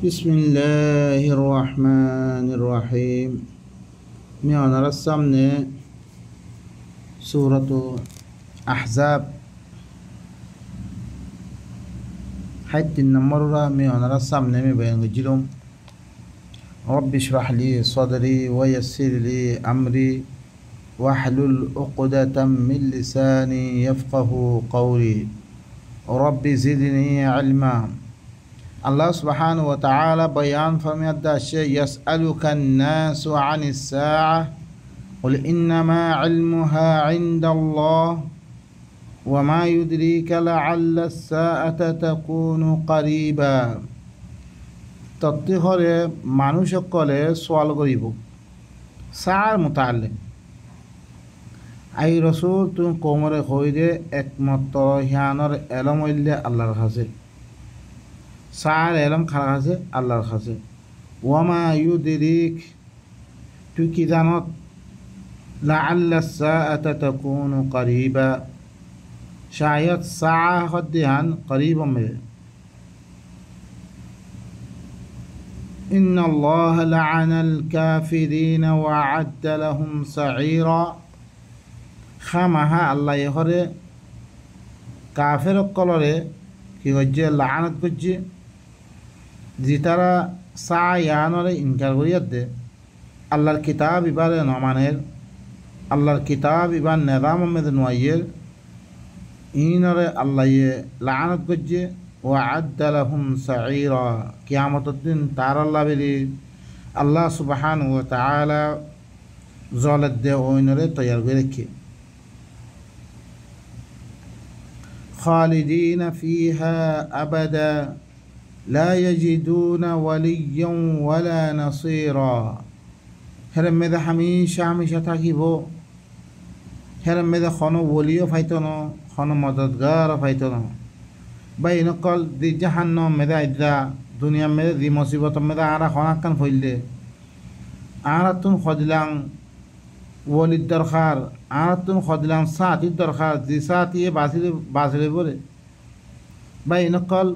Bismillahirrahmanirrahim. Meonar samne suratu Ahzab hatin namara meonar samne me bayan gujilum. Rabbi shrah li sadri wa yassir li amri wahlul uqdatan min lisani yafqahu qawli. Rabbi zidni ilma. Allah subhanahu wa ta'ala bayan farmayadda yas'aluka an-nasu 'ani as-sa'ah qul innama 'ilmuha 'inda Allah wa ma yudrika la'alla as-sa'ata takunu qariba তত্ত্বহরে মানুষ সকলে সওয়াল করিব সার মুতাআল্লিক I রাসূল তুমি কোমরে হইরে একমাত্র হিয়ানর এলম হইলে আল্লাহর কাছে সার এলম খার কাছে আল্লাহর কাছে ওয়ামা ইউদরিক তুই কি জানত লাআল্লা সাআতা তাকুনু করিবা শায়দ সাআ হদ্দিহান করিবা মে ইন্নাল্লাহ লাআনাল কাফিরিন ওয়া আ'আদ্দা লাহুম সাঈরা খামাহা আল্লাহ ইহরে কাফের কলরে কি হচ্ছে লাআনাত করছে জিতারা সায়ানরে ইনকার করিয়াত দে আল্লাহর কিতাব ইবারে নমানের আল্লাহর কিতাব ইবার নিজাম মেদ নোয়াইয়ের ইনরে আল্লাহ লাআনাত করছে ওয়া আ'আদ্দা লাহুম সাঈরা কিয়ামতের দিন তার আল্লাহ বলি আল্লাহ সুবহানাহু ওয়া তাআলা জলত দে ওইনরে তৈয়ার করে রেখে খালিদিন ফিহা আবাদা লা ইয়াজিদুনা ওয়ালিয়্যান ওয়ালা নাসীরা হেরে মেদে হামেশা থাকিব হেরে মেদে কোনো ওলিও ফাইতো না কোনো মদদগার ফাইতো না বাই নকল দি জাহান্নাম মেদে আইদা দুনিয়া মেদে দি মুসিবত মেদে আরা খনাকান ফইলদে আরা তুন খদিলাং ওলির দরকার আর তুন খদিলাং সাথীর দরকার যে সাথী বাঁচলে বলে বাই নকল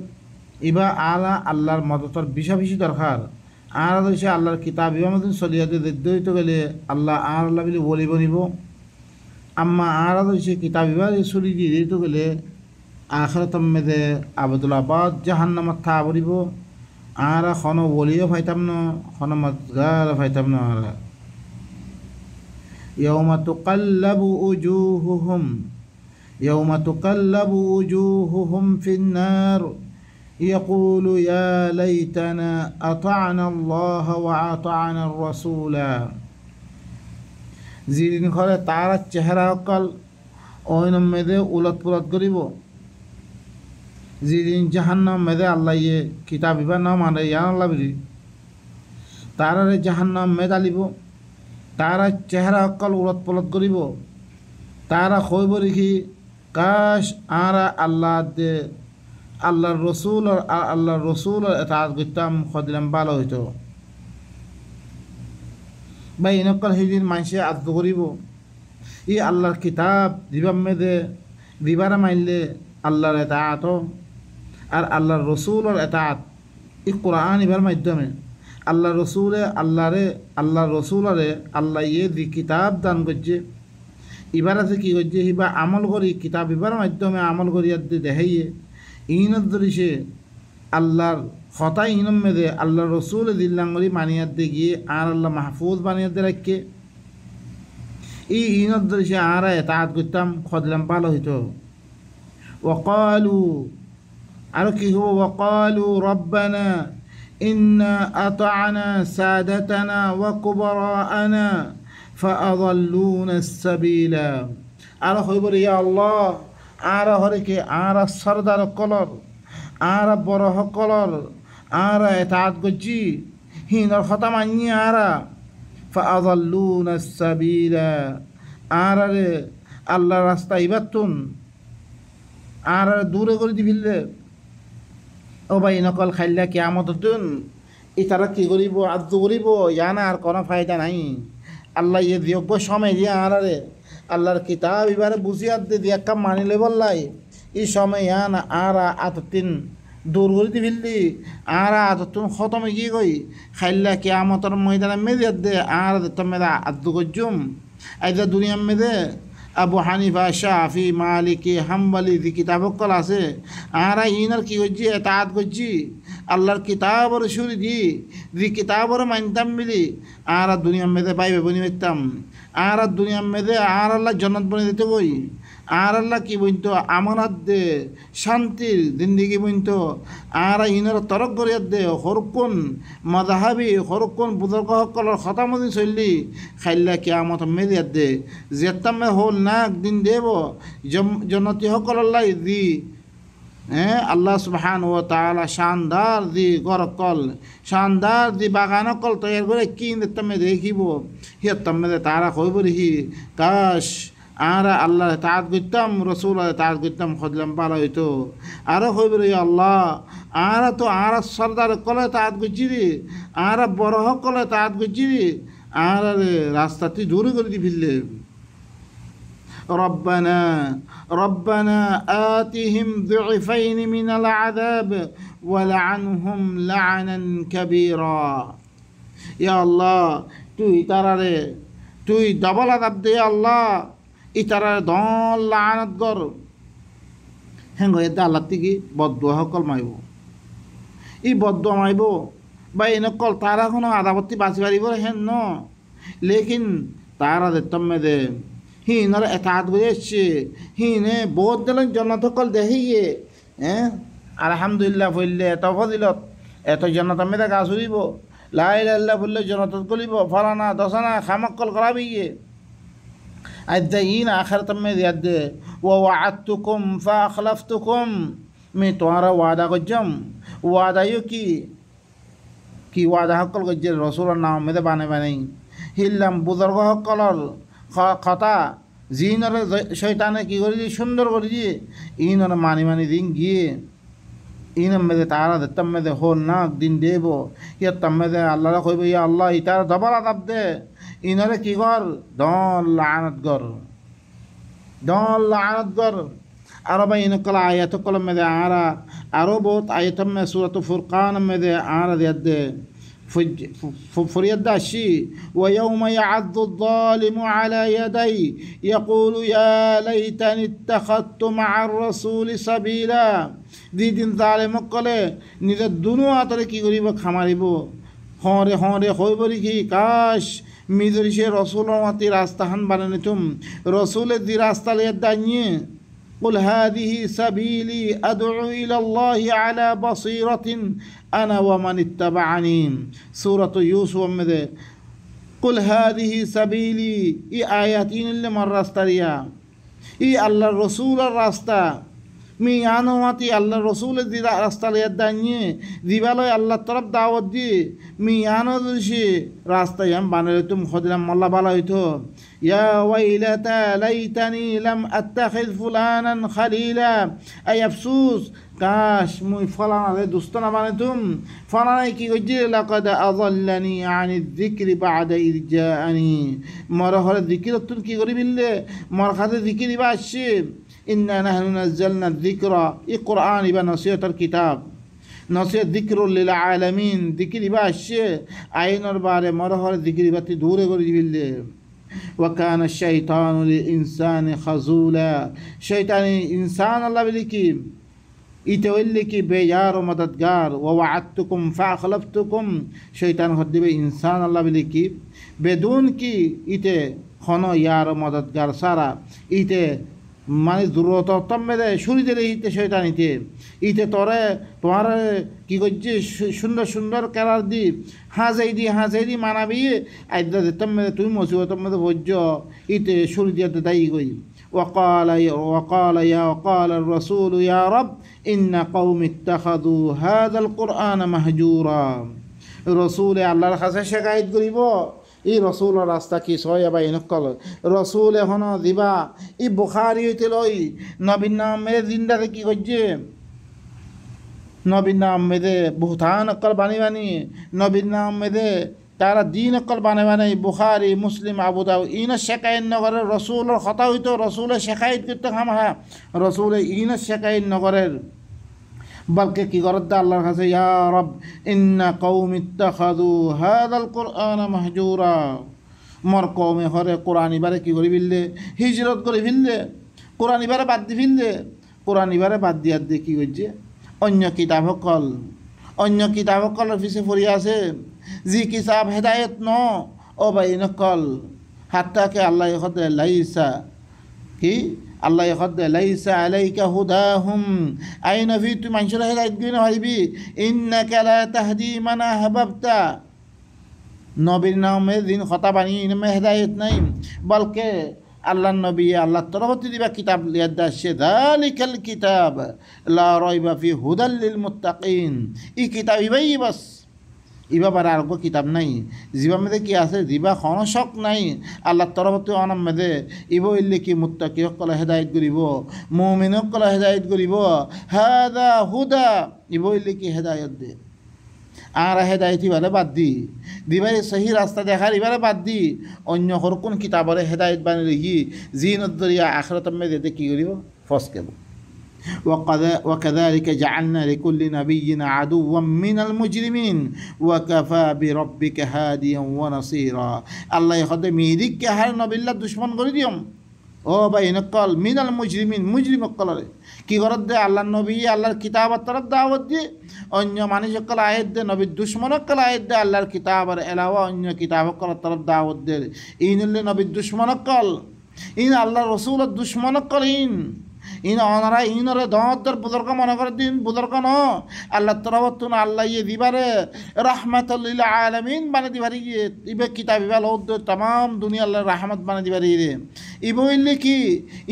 ইবা আলা আল্লাহর মদতর বেশি দরকার আর হচ্ছে আল্লাহর কিতাব ইবা মতন চলিয়াতে দৈত গেলে আল্লাহ আর আল্লাহ বলে বলি বনিব আম্মা আর হচ্ছে কিতাব ইবা চলি দিয়ে দিত গেলে আখরাত মেদে আবদুল্লাবাদ জাহান্নামত থা বলিব আর খন বলিও ফাইতাম ন খন মদগার ফাইতাম ন আর يوم تقلب وجوههم في النار يقول يا ليتنا أطعنا الله وأطعنا الرسول জিদিন ঘরে তার চেহারা অকল ওইন মেদে উলট পুলট করিব যেদিন জাহান্নাম মেদে আল্লাহ ইয়ে কিতাব ইবা না মানে ইয়ান আল্লাহ বলি তারারে জাহান্নাম মেদালিব তারা চেহারা অকল উলট পলট করিব তারা কইব রেখি কাশ আরা আল্লাহ দে আল্লাহর রসুল এতাআত করতাম খদিলাম ভালো হইতো বা ইনকল সেদিন মানুষে আদ্য করিব ই আল্লাহর কিতাব দিবাম মেদে দিবারা মাইলে আল্লাহর এতাআত আর আল্লাহর রসুলের এতাআত ই কোরআন ইবার মাধ্যমে আল্লাহ রসুলে আল্লাহ রসুলরে আল্লাহ ইয়ে দি কিতাব দান করছে এবার আছে কি করছে হিবা আমল করি কিতাব ইবার মাধ্যমে আমল করি দি দেখাইয়ে ইনত ধরিছে আল্লাহর হতাই ইনম মেদে আল্লাহ রসুল দিল্লাঙ্গরি মানিয়াত দিয়ে গিয়ে আর আল্লাহ মাহফুজ বানিয়াত দিয়ে রাখকে ইনত ধরিছে আর এতাআত করতাম খদলাম ভালো হইতো ওয়াকালু আর কি হবো ওয়াকালু রব্বানা إنا أطعنا سادتنا وكبراءنا فأضلونا السبيل আর হইব ইয়া আল্লাহ আর হরিকে আর সরদার কলর আর বড় হকলর আর এতাআত গজি হিনর খতা মানি আর فأضلونا السبيل আর রে আল্লাহ রাস্তা ইবাতুন আর দূরে করে দিবিলে ও ভাই নকল খাইলা কিয়ামত দিন ইতারা কি করিব আদ্য করিব ইয়ানা আর কোনো ফায়দা নাই আল্লাহ ইয়ে যোগ্য সময় দিয়া আরে আল্লাহর কিতাব এবারে বুঝিয়াত দিয়ে একটা মানিলে বললাই এই সময় ইয়ানা আর আততিন দূর করে দি ফেললি আর আদতুন খতমে গিয়ে গই খাইল্লা কিয়ামতের ময়দানে মেদে দে আর মেদা আদু গজ্জুম আইদা দুনিয়া মেদে আবু হানিফা শাফি মালিকি হাম্বলি দি কিতাব কল আছে আর ইনার কি গজ্জি এতাত গজ্জি আল্লাহর কিতাবর শুরি দি কিতাবর মানতাম মিলি আর দুনিয়া মেদে পাইবে বনি পেতাম আর দুনিয়া মেদে আর আল্লাহ জন্নত বনে দিতে কই আর আল্লাহ কি বইতো আমানত দে শান্তির জিন্দিগি বইতো আর ইনার তরক গরিয়াত দে হরকুন মাযহাবি হরকুন বুজুর্গ সকলের কথা মতো চললি খাইল্লা কিয়ামত মেদিয়াত দে যেতামে হল না দিন দেব জন্নতি সকল্লাই দি আল্লাহ সুবহানাহু ওয়া তাআলা শানদার দি গরকল শানদার দি বাগানকল তৈয়ার করে কি তুমি দেখিব হে তুমি তারা কইব হি কাশ আর আল্লাহ তাআত করতাম রাসূল তাআত করতাম খদলাম ভালো হইতো আর কইব রে আল্লাহ আর তো আর সরদার কলে তাআত গজিরি আর বড় কলে তাআত গজিরি আর রাস্তাটি দূর করে দি ফিরলে ربنا آتهم ضعفين من العذاب ولعنهم لعنا كبيرا يا الله তুই ডবল আযাব দে আল্লাহ ইতারারে দল লানত কর হেঙ্গ এদা আল্লাহ থেকে বদদুয়া সকল মাইব ই বদদুয়া মাইব বা এনেকল তারা কোনো আদাবত্তি বাঁচি পারিব হেন ন লেকিন তারা দেতমে দে হিনর এতাত করে এসছে হিনে বহুত দিলেন জন্নত সকল দেখিয়ে আলহামদুলিল্লাহ বললে এত ফজিলত এত জন্নত আমি দেখা চুরিব লা ইলাহা ইল্লাল্লাহ বললে জন্নত কলিব ফলানা দশানা খামকল করাবি গিয়ে আদাইন আখেরাত মে দিয়াত দে ওয়াআদতুকুম ফাখলাফতুকুম মে তোমারা ওয়াদা করজম ওয়াদায়ও কি ওয়াদা সকল করছে রসুলের নাম মেদে বানাই হিল্লাম বুজুর্গ সকলের কথা জিনরে শয়তানে কি করে দিয়ে সুন্দর করে দিয়ে ইনরে মানি দিন গিয়ে ইনম মেদে তারা দেতাম মেদে হল না দিন দেব ইয়া তাম্মেদে আল্লাহ কইব ইয়া আল্লাহ ইতার ডবল আযাব দে ইনরে কি কর দল লানত কর আর ভাই ইনকল আয়াত কলম মেদে আরো বহুত আয়াতম মে সূরাত ফুরকান মেদে দিয়াত দে فريد الشيء ويوم يعض الظالم على يدي يقول يا ليتني اتخذت مع الرسول سبيلا দিন ظالم কলে নিজের দুনো আতরে কি করিব খামারিব হরে হইবরি কি কাশ মিজরি সে রসুলের মতি রাস্তাহান বানানিতুম রসুলের দি রাস্তা লিয়ে দাঁড়িয়ে قل هذه سبيلي أدعو إلى الله على بصيرة أنا ومن اتبعني سورة يوسف مده قل هذه سبيلي إي آياتين اللي من راستريا إي الله الرسول الراستا মি আনোমাতি আল্লাহ রসুলের দি রাস্তা লিয়ে দাঁড়িয়ে দিবালয় আল্লাহ তরফ দাওয়াত দিয়ে মি আনো দিছি রাস্তায় আমি বানালে তুমি খদিলাম মাল্লা বালা হইতো ইয়া ওয়াইলাতা লাইতানি লাম আত্তাখিজ ফুলানান খালিলা আই আফসুস কাশ মুই ফলানারে দোস্ত না বানাইতুম ফলানাই কি কইছে লাকাদ আযাল্লানি আনি যিকরি বাদা ইয জাআনি মর হরে যিকির তুই কি করি বিললে মর খাতে যিকির দিবা আসছে إنا نحن نزلنا الذكر القرآن يبقى نصيحة الكتاب نصيحة ذكر للعالمين ذكر يبقى الشيء عين أربعة مرة ذكر يبقى تدور بالله وكان الشيطان للإنسان خذولا شيطان إنسان الله بلكي يتولك بيار ومددگار ووعدتكم فأخلفتكم شيطان خدي إنسان الله بلكي بدون كي إته خنا يار ومددگار سارا إته মানে দূরতম মেদে শুরি দিলে ইতে শয়তানিতে ইতে তোরে তোমার কি করছে সুন্দর কেরার দি হাজাই দি মানাবি আইদা দিতাম মেদে তুমি মসিবতম মেদে ভোজ্য ইতে শুরি দিয়ে দায়ী কই وقال الرسول يا رب إن قوم اتخذوا هذا القرآن مهجورا رسول الله কাছে শিকায়ত করিব এই রসুলের রাস্তা কি সয়া বা ইনকল রসুল এখন দিবা ই বুখারি হইতে লই নবীন নামের জিন্দাতে কি করছে নবীন নামেদে বুহতান অকল বানি নবীন নামেদে তারা দিন অকল বানাই বুখারি মুসলিম আবু দাউদ ইনা শেখাইন নগরের রসুলের কথা হইতো রসুলের শেখাইত করতে খামা রসুলের ইনা শেখাইন নগরের বলকে কি করত আল্লাহর কাছে, ইয়া রব ইন্না কওমি ইত্তাখাযু হাযাল কুরআনা মাহজুরা, মোর কওমে হরে কোরআন ইবারে কি করে ফেললে, হিজরত করে ফেললে, কোরআন ইবারে বাদ দি ফেললে। কোরআন ইবারে বাদ দিয়ার দিয়ে কী করছে, অন্য কিতাব সকলের পিছে পড়ি আছে, যি কিতাব হেদায়ত ন ও বাই নকল হাত্তাকে আল্লাহ হদে লাইসা কি আল্লাহ হদে লাইসা আলাইকা হুদাহুম, আই নবী তুই মানুষের হেদায়ত গই না পারিবি, ইন্নাকা লা তাহদি মান আহবাবতা, নবীর নামে দিন কথা বানি নামে হেদায়ত নাই, বলকে আল্লাহ নবী আল্লাহ তরফতি দিবা কিতাব লিয়াদ আসছে, যালিকাল কিতাব লা রাইবা ফি হুদাল লিল মুত্তাকিন, ই কিতাব ইবাই বাস, ইবা বারে আর কিতাব নাই, জিবা মেদে কি আছে, জিবা কোনো শক নাই আল্লাহ তরফতি অনাম মেদে, ইব ইল্লে কি মুত্তাকি সকলে হেদায়ত করিব, মুমিন সকলে হেদায়ত করিব, হাদা হুদা, ইব ইল্লে কি হেদায়ত দে। আর হেদায়ত ইবারে বাদ দি দিবাই সহি রাস্তা দেখার ইবারে বাদ দি অন্য কোন কিতাবরে হেদায়ত বানি রেখি জিনত দরিয়া আখিরাত মেদে কি করিব, ফসকেব। وكذلك جعلنا لكل نبي عدوا من المجرمين وكفى بربك هاديا ونصيرا, الله يخد ميدك هر نبي الله دشمن করে দিয়ম ও ভাই নকল মিনাল মুজরিমিন, মুজরিম সকলরে কি করত দে আল্লাহর নবী আল্লাহর কিতাবের তরফ দাওয়াত দিয়ে, অন্য মানুষ সকল আয়াত দে, নবীর দুশ্মন সকল আয়াত দে, আল্লাহর কিতাবের এলাওয়া অন্য কিতাব সকলের তরফ দাওয়াত দে, ইন হলে নবীর দুশ্মন সকল, ইন আল্লাহর রসুলের দুশ্মন সকল, ইন অনারা ইনরে দর বুজুর্গ মনে করে দিন বুজুর্গ ন আল্লাহ তরফতুন আল্লাহ ইয়ে দিবারে রাহমাতুল লিল আলামিন বানা দিবারি ইবে কিতাব ইবা লৌদ तमाम দুনিয়া আল্লাহর রহমত বানা দিবারি রে ইবইলে কি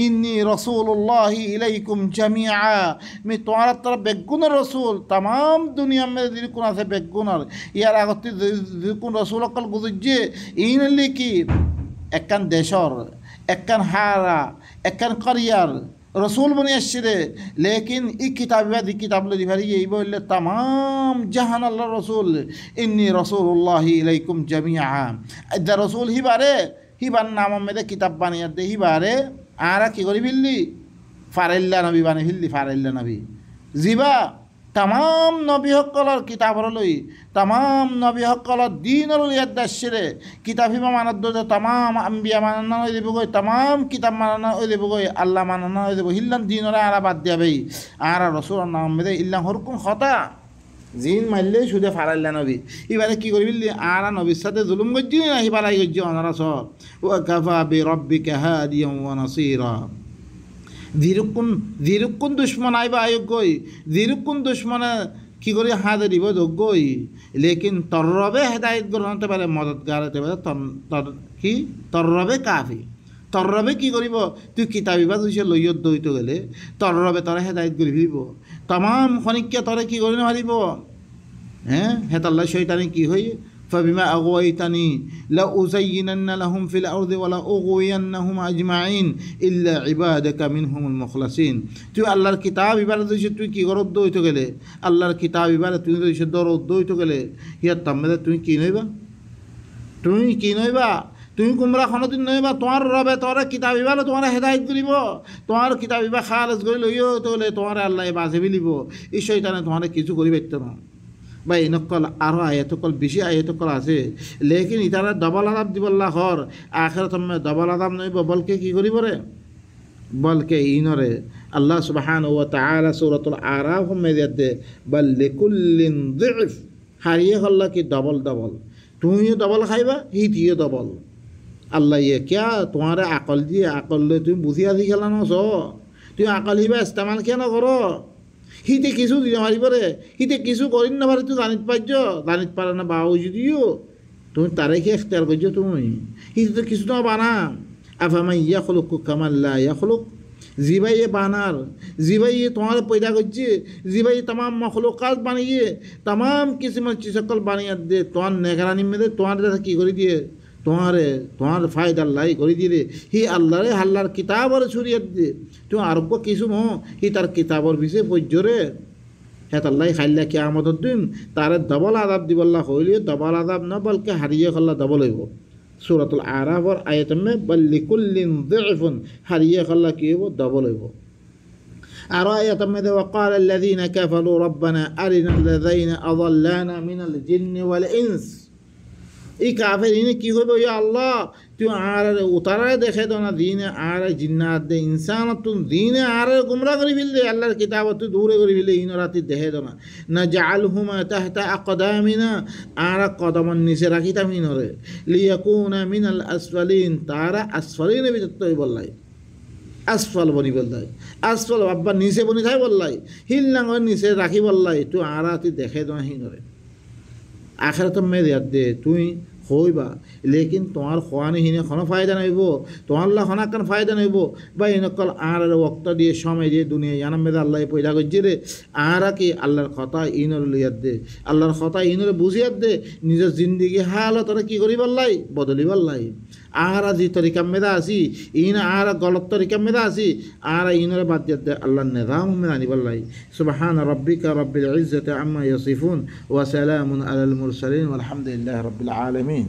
ইন্নী রাসূলুল্লাহি ইলাইকুম জামিআ, আমি তোমার তরফ বেগুনের রসুল तमाम দুনিয়া মে দিকুন আছে বেগুনের, ইয়ার আগতে দিকুন রসুল অকল গুজে ইনলে কি একখান দেশর একখান হারা একখান করিয়ার রসুল বনে আসছে, লেকিন ই কিতাব কিতাব দিভারি এই বললে तमाम জাহান আল্লাহ রসুল, ইন্নী রাসূলুল্লাহি ইলাইকুম জামিআ, যা রসুল হিবার নাম মেদে কিতাব বানিয়ে দে হিবারে আর কি করি ফেললি ফারাইল্লা নবী বানিয়ে ফেললি, ফারাইল্লা নবী জিবা तमाम নবী সকলের কিতাবর লই तमाम নবী সকলের দিনর ইয়াদ দাসরে কিতাব হিমা মানত দে तमाम আম্বিয়া মানানা হই দেবগৈ, तमाम কিতাব মানানা হই দেবগৈ, আল্লাহ মানানা হই দেব, হিল্লান দিনরে আর বাদ দিয়াবেই আর রসুলের নাম মেদে ইল্লাম হরকুম খতা জিন মারলে সুদে ফারাইল্লা নবী, এবারে কি করবি আর নবীর সাথে জুলুম করছি না হিবালাই করছি অনারা সব, ওয়া কাফা বিরাব্বিকা হাদিয়ান ওয়া নাসীরা, ধীরুকুন দুশ্মন আইবা আয়োগ্যই, ধীরুকুন দুশ্মনে কি করে হাত দিব যোগ্যই, লেকিন তর্রবে হেদায়ত গ্রহণ হতে পারে, মদতগার হতে পারে, কি তর্রবে কাফি, তর্রবে কি করিব তুই কিতাবিবা তুই লইয়ত দইতে গেলে তর্রবে তরে হেদায়ত করে ফিরিব, तमाम খনিককে তরে কি করে মারিব, হ্যাঁ হেতাল্লা শয়তানি কি হই فبما أغويتني لأزينن لهم في الأرض ولأغوينهم أجمعين إلا عبادك منهم المخلصين, তুই আল্লাহর কিতাব ইবাদত হইছে তুই কি করত দইতে গেলে, আল্লাহর কিতাব ইবাদত তুই হইছে দরদ দইতে গেলে হিয়ার তামদে তুই কি নইবা, তুমি কুমরা কোনোদিন নইবা, তোমার রবে তোমার কিতাব ইবালে তোমার হেদায়ত করিব, তোমার কিতাব ইবা খালেজ করে লইও তোলে তোমার আল্লাহ বাজে বিলিব, এই শয়তানে তোমার কিছু করি পারত না বা এনেকল আরও আয়াতকল বেশি আয়াতকল আছে, লেকিন ইতারা ডবল আদাব দিবল্লা হর আখিরাত ডবল আদাব নইব, বলকে কি করিব রে, বলকে ইনরে আল্লাহ সুবহানাহু ওয়া তাআলা সূরাতুল আরাফ মেদিয়াতে বল লিকুল্লিন যিফ, হারিয়ে হল্লা কি ডবল তুমিও ডবল খাইবা হিতিও ডবল, আল্লাহ ইয়ে ক্যা তোমার আকল দিয়ে আকল লই তুমি বুঝিয়া দি খেলা নছ, তুমি আকল হিবা ইস্তেমাল কেন করো, হিতে কিছু দিতে পারিব রে, হিতে কিছু করিন না পারে তুই জানিত পারছ, জানিত পারে না বাউ যদিও তুমি তারে কি এখতিয়ার করছো, তুমি হিতে তো কিছু তো বানা, আফামাই ইয়াখলুক কামা লা ইয়াখলুক, জিবাই বানার জিবাই তোমার পয়দা করছে, জিবাই तमाम মখলুকাত বানিয়ে तमाम কিসিমের চিসকল বানিয়ে দে, তোমার নেগরানি মেদে তোমার কি করে দিয়ে তোমার ফায়দার লাই করে দিলে হি আল্লাহরে আল্লাহর কিতাবর ছড়িয়ে দিয়ে তুমি আরোগ্য কিছু ন হি তার কিতাবর বিষয়ে পর্যরে হেত আল্লাহ খাইল্লা কে আমাদের দিন তারে ডবল আদাব দিবল্লা হইলে ডবল আদাব না বলকে হারিয়ে খাল্লা ডবল হইব, সূরাতুল আরাফর আয়াতমে বল লিকুল্লিন যিফুন হারিয়ে খাল্লা কি হইব ডবল হইব। আর আয়াতের মধ্যে وقال الذين كفروا ربنا أرنا الذين أضلانا من الجن والإنس এই কাফেরিনে কি হবে ইয়া আল্লাহ তুই আর উতারায় দেখে তো না দিনে আর জিন্নাত দে ইনসানত তুই দিনে আর গুমরা করে ফেললে আল্লাহর কিতাব তুই দূরে করে ফেললে ইন রাতি দেখে তো না জাআলহুমা তাহতা আকদামিনা আর কদমন নিচে রাখিতাম ইনরে লিয়াকুনা মিনাল আসফালিন তারা আসফালিনে ভিতর তুই বললাই আসফল বনি বললাই আসফল বাবা নিচে বনি থাই বললাই হিল্লাঙ্গর নিচে রাখি বললাই তুই আর রাতি দেখে তো না হিনরে আখেরাত মেয়ে দে তুই হইবা লেকিন তোমার খোয়ানি হিনে কোনো ফায়দা নাইব তোমার লা খনাকান ফায়দা নাইব বা এনেকল আর ওক্ত দিয়ে সময় দিয়ে দুনিয়া জানাম মেদা আল্লাহ পয়দা করছে রে আর কি আল্লাহর কথা ইনর লিয়াত দে আল্লাহর কথা ইনর বুঝিয়াত দে নিজের জিন্দিগি হালত তোরা কি করি বললাই বদলি বললাই আর যে তরিকার মেদা আছি ইন আর গলত তরিকার মেদা আছি আর ইনর বাদ দিয়ে দে আল্লাহর নিজাম মেদা আনি বললাই সুবহান রাব্বিকা রাব্বিল ইজ্জাতি আম্মা ইয়াসিফুন ওয়া সালামুন আলাল মুরসালিন ওয়ালহামদুলিল্লাহি রাব্বিল আলামিন